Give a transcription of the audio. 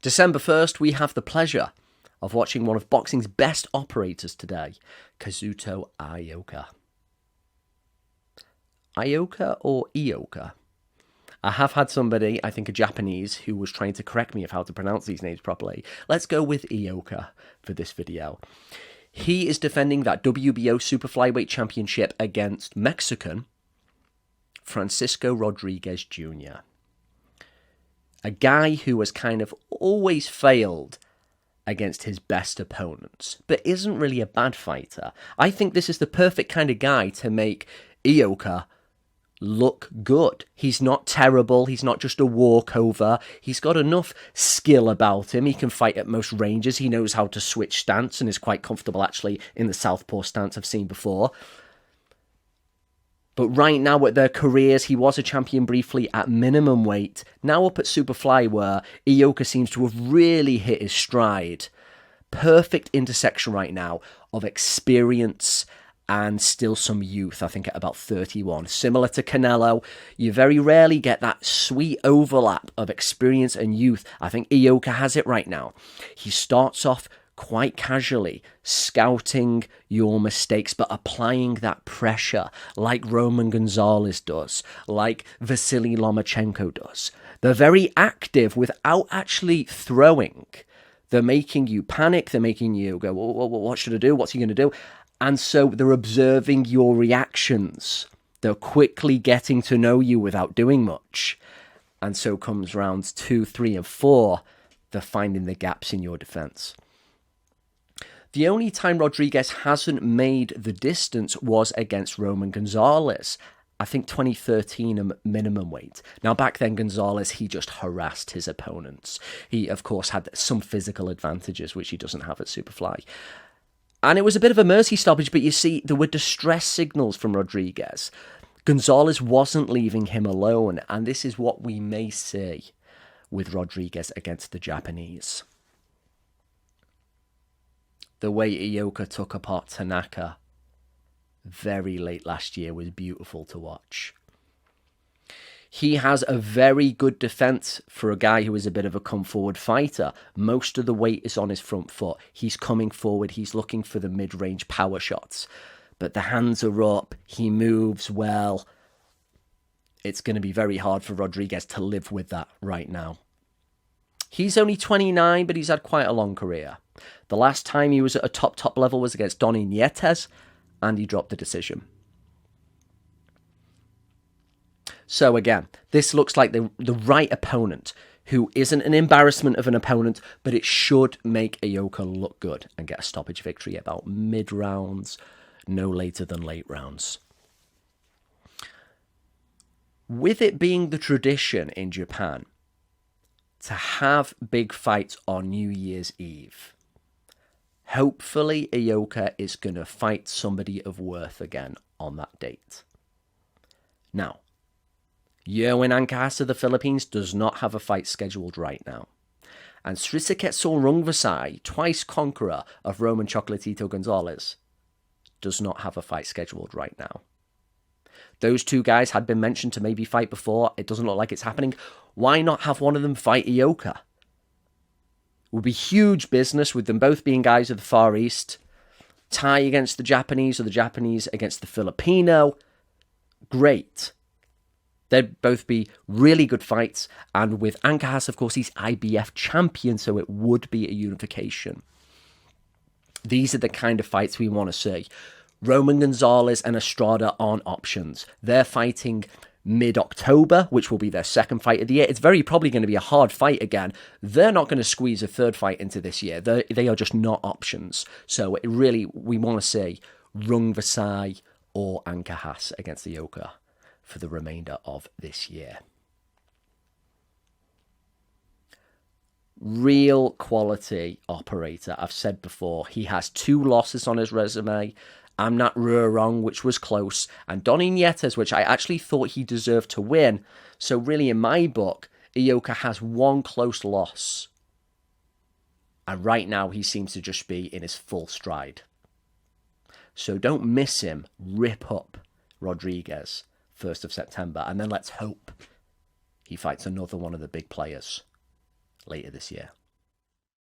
December 1st, we have the pleasure of watching one of boxing's best operators today, Kazuto Ioka. Ioka or Ioka? I have had somebody, I think a Japanese, who was trying to correct me of how to pronounce these names properly. Let's go with Ioka for this video. He is defending that WBO Super-Flyweight championship against Mexican Francisco Rodriguez Jr., a guy who has kind of always failed against his best opponents, but isn't really a bad fighter. I think this is the perfect kind of guy to make Ioka look good. He's not terrible. He's not just a walkover. He's got enough skill about him. He can fight at most ranges. He knows how to switch stance and is quite comfortable actually in the southpaw stance I've seen before. But right now at their careers, he was a champion briefly at minimum weight. Now up at Superfly, where Ioka seems to have really hit his stride. Perfect intersection right now of experience and still some youth, I think at about 31. Similar to Canelo, you very rarely get that sweet overlap of experience and youth. I think Ioka has it right now. He starts off quite casually, scouting your mistakes, but applying that pressure like Roman Gonzalez does, like Vasily Lomachenko does. They're very active without actually throwing. They're making you panic. They're making you go, what should I do? What's he going to do? And so they're observing your reactions. They're quickly getting to know you without doing much. And so comes rounds 2, 3, and 4. They're finding the gaps in your defense. The only time Rodriguez hasn't made the distance was against Roman Gonzalez. I think 2013 minimum weight. Now, back then, Gonzalez, he just harassed his opponents. He, of course, had some physical advantages, which he doesn't have at Superfly. And it was a bit of a mercy stoppage, but you see, there were distress signals from Rodriguez. Gonzalez wasn't leaving him alone, and this is what we may see with Rodriguez against the Japanese. The way Ioka took apart Tanaka very late last year was beautiful to watch. He has a very good defense for a guy who is a bit of a come-forward fighter. Most of the weight is on his front foot. He's coming forward. He's looking for the mid-range power shots. But the hands are up. He moves well. It's going to be very hard for Rodriguez to live with that right now. He's only 29, but he's had quite a long career. The last time he was at a top level was against Donny Nietes, and he dropped the decision. So again, this looks like the right opponent, who isn't an embarrassment of an opponent, but it should make Ioka look good and get a stoppage victory about mid-rounds, no later than late rounds. With it being the tradition in Japan to have big fights on New Year's Eve, hopefully Ioka is going to fight somebody of worth again on that date. Now, Yerwin Ancajas of the Philippines does not have a fight scheduled right now. And Srisaket Rungvisai, twice conqueror of Roman Chocolatito Gonzalez, does not have a fight scheduled right now. Those two guys had been mentioned to maybe fight before. It doesn't look like it's happening. Why not have one of them fight Ioka? It would be huge business with them both being guys of the Far East. Tie against the Japanese or the Japanese against the Filipino. Great. They'd both be really good fights. And with Ancajas, of course, he's IBF champion, so it would be a unification. These are the kind of fights we want to see. Roman Gonzalez and Estrada aren't options. They're fighting mid-October, which will be their second fight of the year. It's very probably going to be a hard fight again. They're not going to squeeze a third fight into this year. They are just not options. So it really, we want to see Rungvisai or Ancajas against Ioka for the remainder of this year. Real quality operator. I've said before, he has 2 losses on his resume. Amnat Ruarong, which was close, and Donny Nietes, which I actually thought he deserved to win. So really, in my book, Ioka has 1 close loss. And right now, he seems to just be in his full stride. So don't miss him. Rip up Rodriguez 1st of September. And then let's hope he fights another one of the big players later this year.